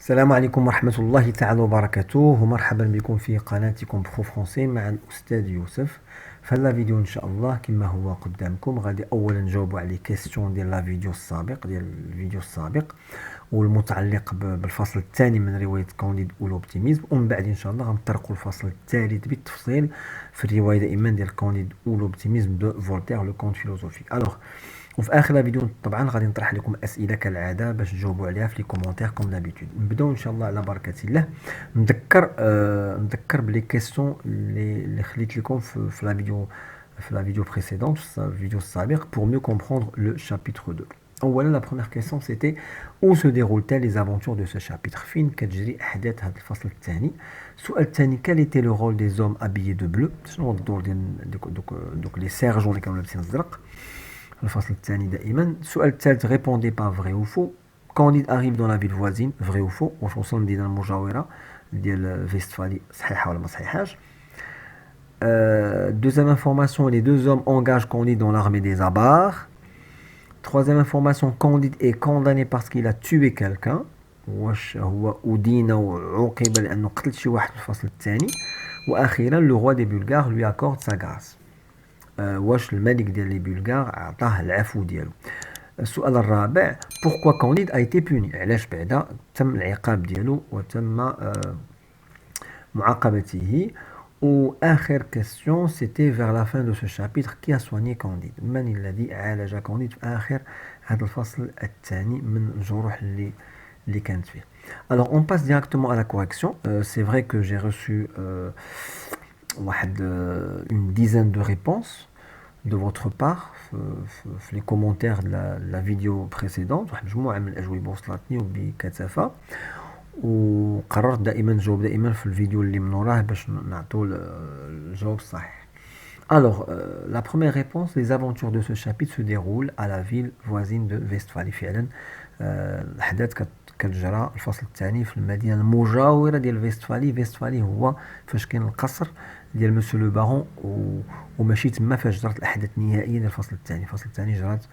السلام عليكم ورحمة الله تعالى وبركاته ومرحبا بكم في قناتكم بخو فرونسي مع الأستاذ يوسف. في هذا الفيديو إن شاء الله كما هو قدامكم غادي أولا نجاوبوا على كيستيون ديال الفيديو السابق والمتعلق بالفصل الثاني من رواية كانديد ولوبتيميزم، ومن بعد إن شاء الله غنطرقوا الفصل الثالث بالتفصيل في الرواية دائما ديال كانديد ولوبتيميزم دو فولتير لو كونت فيلوزوفيك. وفي اخر الفيديو طبعا غادي نطرح لكم اسئله كالعاده باش تجاوبوا عليها في لي كومونتير كوم دابيتود. نبداو ان شاء الله على بركه الله. نذكر بلي كيسيون اللي خليت لكم في لا فيديو بريسيدونت، في الفيديو السابق pour mieux comprendre le chapitre 2. اولا la première question c'était où se déroulent-elles les aventures de ce chapitre؟ فين كتجري احداث هذا الفصل الثاني؟ السؤال الثاني quel était le rôle des hommes habillés de bleu؟ شنو هو الدور ديال دوك لي سيرجون اللي كانوا لابسين الزرق؟ الفصل الثاني دائما. السؤال الثالث répondez pas vrai ou faux. Candide arrive dans la ville voisine, vrai ou faux. واش وصل لمدينة المجاورة ديال فيستفالي، صحيحة ولا ما صحيحاش؟ Deuxième information, les deux hommes engagent Candide dans l'armée des Abars. Troisième information, Candide est condamné parce qu'il a tué quelqu'un. واش هو أدين وعوقب لأنه قتل شي واحد في الفصل الثاني. وأخيرا le roi des Bulgares lui accorde sa grâce. واش الملك ديال لي بلغار عطاه العفو ديالو. السؤال الرابع pourquoi Candide a été puni؟ علاش بعدا تم العقاب ديالو وتم معاقبته. واخر كيسيون c'était vers la fin de ce chapitre qui a soigné Candide؟ من الذي عالج كانديد في اخر هذا الفصل الثاني من الجروح اللي كانت فيه. Alors on passe directement à la correction. C'est vrai que j'ai reçu une dizaine de réponses de votre part في les commentaires de la vidéo précédente. واحد مجموعة من الأجوبة وصلتني وبكثافة، وقررت دائما نجاوب دائما في الفيديو اللي من وراه باش نعطوا الجواب الصحيح. Alors, la première réponse, les aventures de ce chapitre se déroulent à la ville voisine de Westphalie. فعلا الأحداث كتجرى الفصل الثاني في المدينة المجاورة ديال فيستفالي هو فاش كاين القصر ديال مسيو لو بارون، وماشي تما فاش جرت الأحداث النهائية ديال الفصل الثاني. الفصل الثاني جرات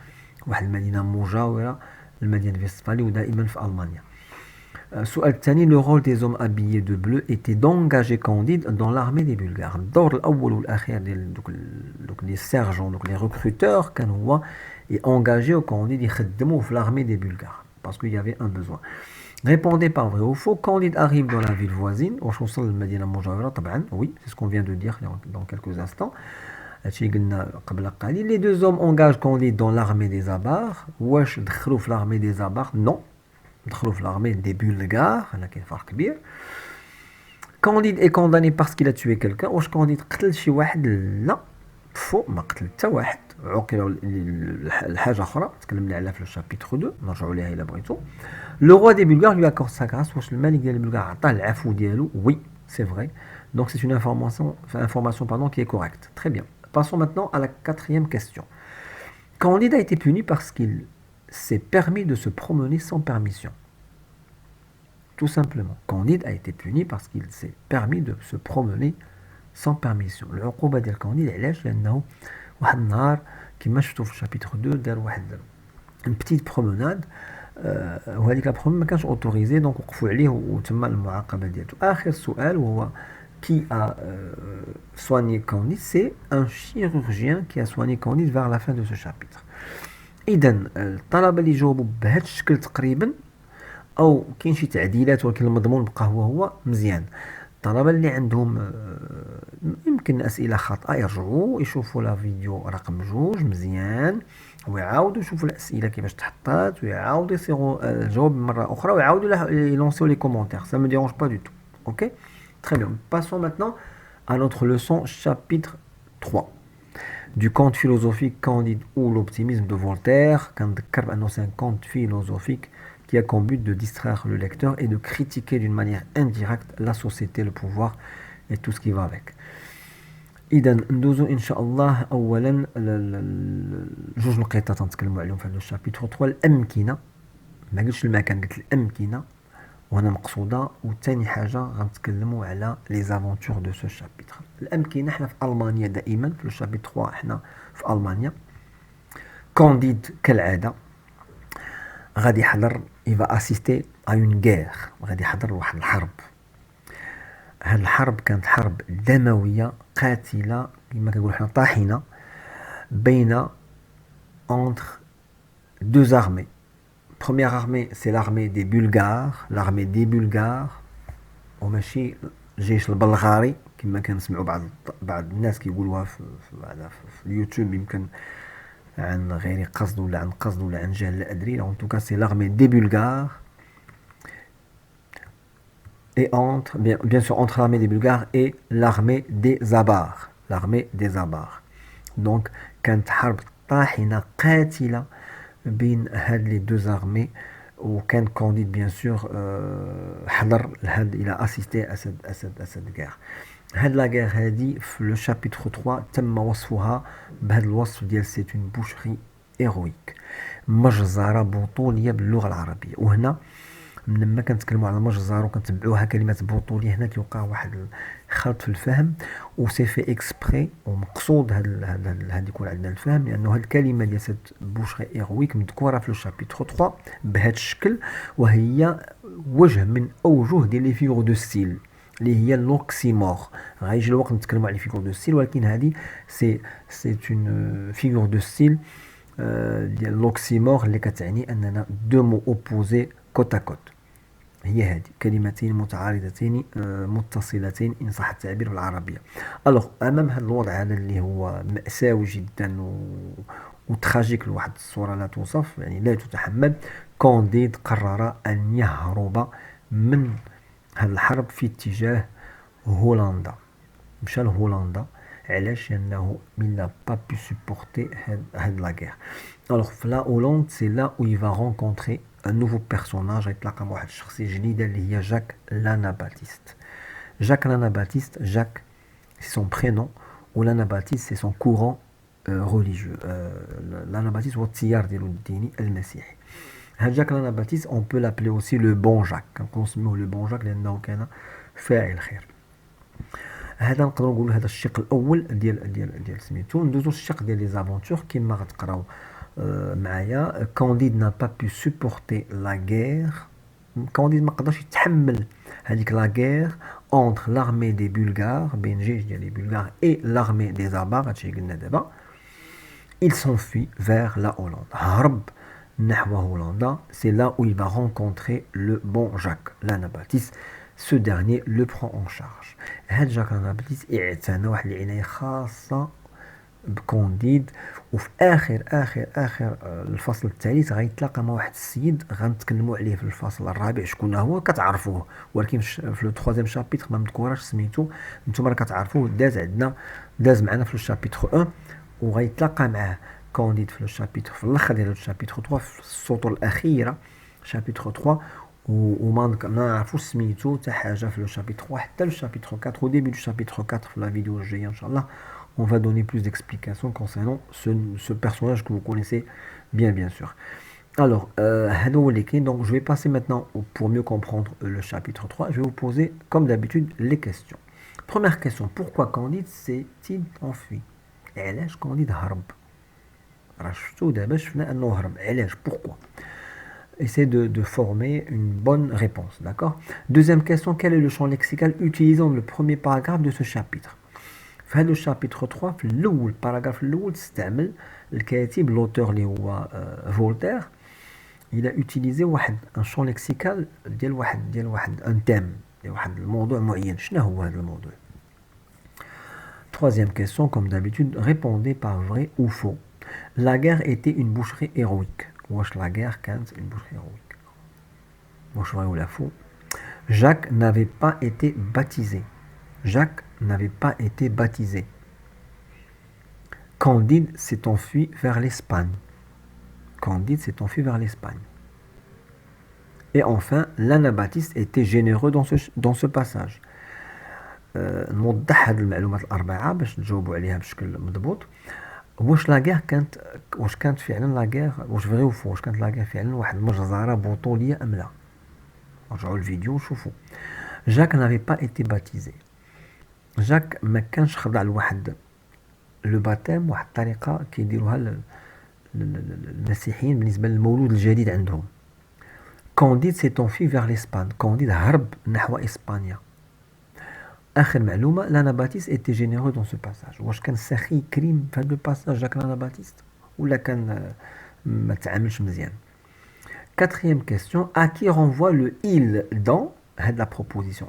واحد المدينة مجاورة لمدينة فيستفالي ودائما في ألمانيا. السؤال الثاني le rôle des hommes habillés de bleu était d'engager Candide dans l'armée des Bulgares. الدور الأول والأخير ديال دوك لي سيرجون، دوك لي ريكروتور، كان هو يانجاجيو كانديد يخدموه في l'armée des Bulgares parce qu'il y avait un besoin. Répondez par vrai ou faux. Candide arrive dans la ville voisine. واش وصل للمدينة المجاورة؟ طبعا oui, c'est ce qu'on vient de dire dans quelques instants. هادشي قلنا قبل قليل. Les deux hommes engagent Candide dans l'armée des Abars. واش دخلوا في l'armée des Abars؟ non. دخلوا في l'armée des Bulgares. هنا كاين فرق كبير. Candide est condamné parce qu'il a tué quelqu'un. واش كانديد قتل شي واحد؟ لا، فو، ما قتل حتى واحد. عوقب الحاجة أخرى تكلمنا عليها في الشابيتر 2، نرجعوا ليها إلا بغيتو. Le roi des Bulgares lui accorde sa grâce. واش الملك ديال البلغار عطاه العفو ديالو؟ oui, c'est vrai. Donc c'est une information qui est correcte. Très bien. Passons maintenant à la quatrième question. Candide a été puni parce qu'il s'est permis de se promener sans permission. Tout simplement. Candide a été puni parce qu'il s'est permis de se promener sans permission. العقوبة ديال كانديد علاش؟ لأنه واحد النهار كما شفتوا في الشابيتر 2 دار واحد une petite promenade، وهذيك لا برومون ما كانش اوتوريزي، دونك وقفوا عليه وتم المعاقبة ديالته. آخر سؤال وهو qui a soigné Candide؟ c'est un chirurgien qui a soigné Candide vers la fin de ce chapitre. إذا الطلبة اللي جاوبوا بهذا الشكل تقريبا أو كاين شي تعديلات ولكن المضمون بقى هو مزيان. الطلبة اللي عندهم يمكن أسئلة خاطئة يرجعوا يشوفوا لا فيديو رقم 2 مزيان، ويعاودوا يشوفوا الأسئلة كيفاش تحطات، ويعاودوا يصيغوا الجواب مرة أخرى، ويعاودوا يلونسيو لي كومونتير. Ça me dérange pas du tout. Ok? Très bien. Passons maintenant à notre leçon chapitre 3 du conte philosophique Candide ou l'optimisme de Voltaire. كنذكر بأنه c'est un conte philosophique qui a comme but de distraire le lecteur et de critiquer d'une manière indirecte la société, le pouvoir et tout ce qui va avec. إذا ندوزو إن شاء الله أولا جوج نقيطات نتكلموا عليهم في هذا الشابيتر 3. الأمكنة، ما قلتش المكان، قلت الأمكنة وهنا مقصودة. وثاني حاجة غنتكلموا على لي زافونتور دو سو شابيتر. الأمكنة حنا في ألمانيا دائما، في الشابيتر 3 حنا في ألمانيا. كانديد كالعادة غادي يحضر il va assister à une guerre غادي يحضر لواحد الحرب. هاد الحرب كانت حرب دموية قاتلة كما كنقولوا حنا طاحنة بين entre deux armées. Première armée c'est l'armée des Bulgares وماشي الجيش البلغاري كما كنسمعوا بعض الناس كيقولوها في اليوتيوب، يمكن عن غير قصد ولا عن قصد ولا عن جهل لا ادري. En tout cas c'est l'armée des Bulgares et bien sûr entre l'armée des Bulgares et l'armée des Avars. Donc كانت حرب طاحنة قاتلة بين هاد les deux armées وكان كونديد بيان سور حضر لهاد الى اسيستي اسد guerre. هاد لا غير هادي في لو شابيتر 3 تم وصفها بهذا الوصف ديال سي اون بوشري ايرويك، مجزره بطوليه باللغه العربيه. وهنا لما كنتكلموا على المجزره وكنتبعوها كلمات بطوليه هنا كيوقع واحد خلط في الفهم وسي في اكسبري ومقصود هاد يكون عندنا الفهم، لانه هاد الكلمه ديال سيت بوشري ايرويك مذكوره في لو شابيتر 3 بهذا الشكل، وهي وجه من اوجه ديال لي فيغور دو ستيل اللي هي لوكسيمور. غيجي الوقت نتكلموا على لي فيغور دو ستيل، ولكن هذه سي اون فيغور دو ستيل ديال لوكسيمور اللي كتعني اننا دو مو اوبوزي كوت ا كوت. هي هذه كلمتين متعارضتين متصلتين ان صح التعبير بالعربيه. الوغ امام هذا الوضع هذا اللي هو مأساوي جدا وتراجيك لواحد الصوره لا توصف، يعني لا تتحمل، كونديد قرر ان يهرب من هذه الحرب في اتجاه هولندا. مشى لهولندا علاش؟ لانه il n'a pas pu supporter هاد لا غير. الوغ في لا هولندا سي لا où il va rencontrer un nouveau personnage. غيتلاقى مع واحد الشخصيه جديده اللي هي جاك لاناباتيست. جاك c'est son prénom ولاناباتيست c'est son courant religieux. لاناباتيست هو التيار ديالو الديني المسيحي. هاد جاك لاناباتيست on peut l'appeler aussi le bon Jacques، كنقولوا نسميوه لو بون جاك لانه كان فاعل خير. هذا نقدروا نقولوا هذا الشق الاول ديال سميتو. ندوزو الشق ديال لي زافونتور كما غتقراو معايا. كانديد n'a pas pu supporter la guerre. كانديد ما قدرش يتحمل هذيك لا غير entre l'armée des Bulgares بين جيش ديال لي بلغار et l'armée des Avars. هادشي قلنا دابا. il s'enfuit vers la Hollande. هرب نحو هولندا. c'est là où il va rencontrer le bon Jacques l'Anabaptiste. Ce dernier le prend en charge. هاد جاك لاناباتيست اعتنى واحد العناية خاصة بكونديد. وفي اخر الفصل الثالث غيتلاقى مع واحد السيد غنتكلموا عليه في الفصل الرابع شكون هو، كتعرفوه، ولكن في لو 3 شابيتر ما مذكوراش سميتو، نتوما راه كتعرفوه، داز معنا في الشابيتر 1 وغيتلاقى معاه كونديد في الشابيتر في الاخر ديال الشابيتر 3 في السطور الاخيره شابيتر 3 وما نعرفوش سميتو حتى حاجه في لو شابيتر 3 حتى الشابيتر 4 au début du chapitre 4 في la vidéo الجايه ان شاء الله on va donner plus d'explications concernant ce personnage que vous connaissez bien sûr. Alors donc je vais passer maintenant pour mieux comprendre le chapitre 3. Je vais vous poser comme d'habitude les questions. Première question, pourquoi Candide s'est-il enfui? علاش كونديد هرب؟ راه شفتو دابا شفنا انه هرب، علاش؟ pourquoi? Essayez de former une bonne réponse, d'accord? Deuxième question, quel est le champ lexical utilisé dans le premier paragraphe de ce chapitre? في هذا الشابيتر 3 في الاول باراغراف الاول استعمل الكاتب لوتور اللي هو فولتير الى utilisé واحد ان شون لكسيكال ديال واحد ان تيم ديال واحد الموضوع معين. شنو هو هذا الموضوع؟ Troisième question, comme d'habitude, répondez par vrai ou faux. La guerre était une boucherie héroïque. واش la guerre كانت une boucherie héroïque؟ واش vrai ou la faux? Jacques n'avait pas été baptisé. Candide s'est enfui vers l'Espagne. Et enfin, l'Anabaptiste était généreux dans ce passage. نوضح هاد المعلومات الأربعة باش تجاوبوا عليها بشكل مضبوط. واش لاغير كانت فعلا لاغير، واش فغي وفو، واش كانت لاغير فعلا واحد المجزرة بطولية أم لا؟ رجعوا الفيديو وشوفوا. جاك n'avait pas été baptisé. جاك ما كانش خضع لواحد لو باتيم، واحد الطريقة كيديروها المسيحيين بالنسبة للمولود الجديد عندهم. Candide s'est enfui vers l'Espagne. Candide هرب نحو إسبانيا. آخر معلومة l'Anabaptiste était généreux dans ce passage. واش كان سخي كريم في هذا الباساج داك l'Anabaptiste ولا كان ما تعاملش مزيان. Quatrième question, à qui renvoie le il dans la proposition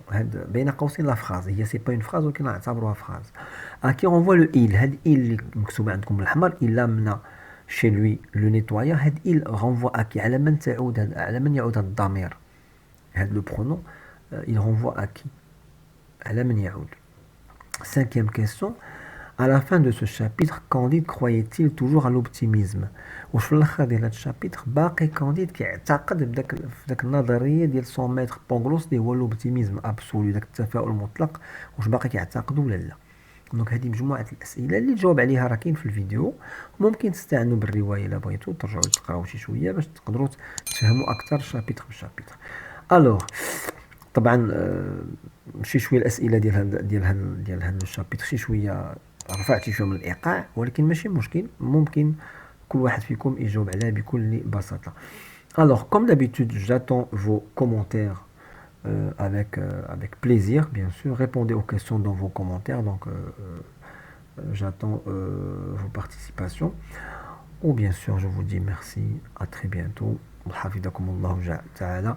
بين قوسين la phrase. هي c'est pas une phrase ولكن نعتبروها phrase. À qui renvoie le il هاد il اللي مكتوبة عندكم بالأحمر il amena chez lui le nettoyeur. هاد il renvoie à qui على من تعود على من يعود هاد الضمير. هاد le pronom il renvoie à qui على من يعود. Cinquième question, à la fin de ce chapitre, Candide croyait-il toujours à l'optimisme. وفي الاخر ديال هذا الشابيتر باقي كانديد كيعتقد بداك النظريه ديال سون ميتر بونغلوس اللي هو لوبتيميزم ابسولو، داك التفاؤل المطلق، واش باقي كيعتقد ولا لا. دونك هذه مجموعه الاسئله اللي تجاوب عليها راه كاين في الفيديو. ممكن تستعنوا بالروايه الا بغيتوا ترجعوا تقراو شي شويه باش تقدروا تفهموا اكثر شابيتر بشابيتر. الوغ طبعا شي شويه الاسئله ديال هذا الشابيتر شي شويه رفعت شي شويه من الايقاع، ولكن ماشي مشكل، ممكن كل واحد فيكم يجاوب عليها بكل بساطة. Alors, comme d'habitude, j'attends vos commentaires avec plaisir, bien sûr. Répondez aux questions dans vos commentaires, donc j'attends vos participations. Ou bien sûr, je vous dis merci, à très bientôt. حفظكم الله تعالى.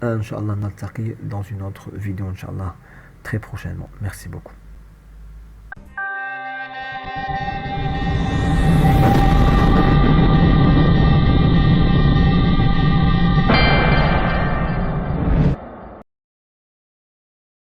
Inch'Allah, نلتقي dans une autre vidéo, Inch'Allah, très prochainement. Merci beaucoup.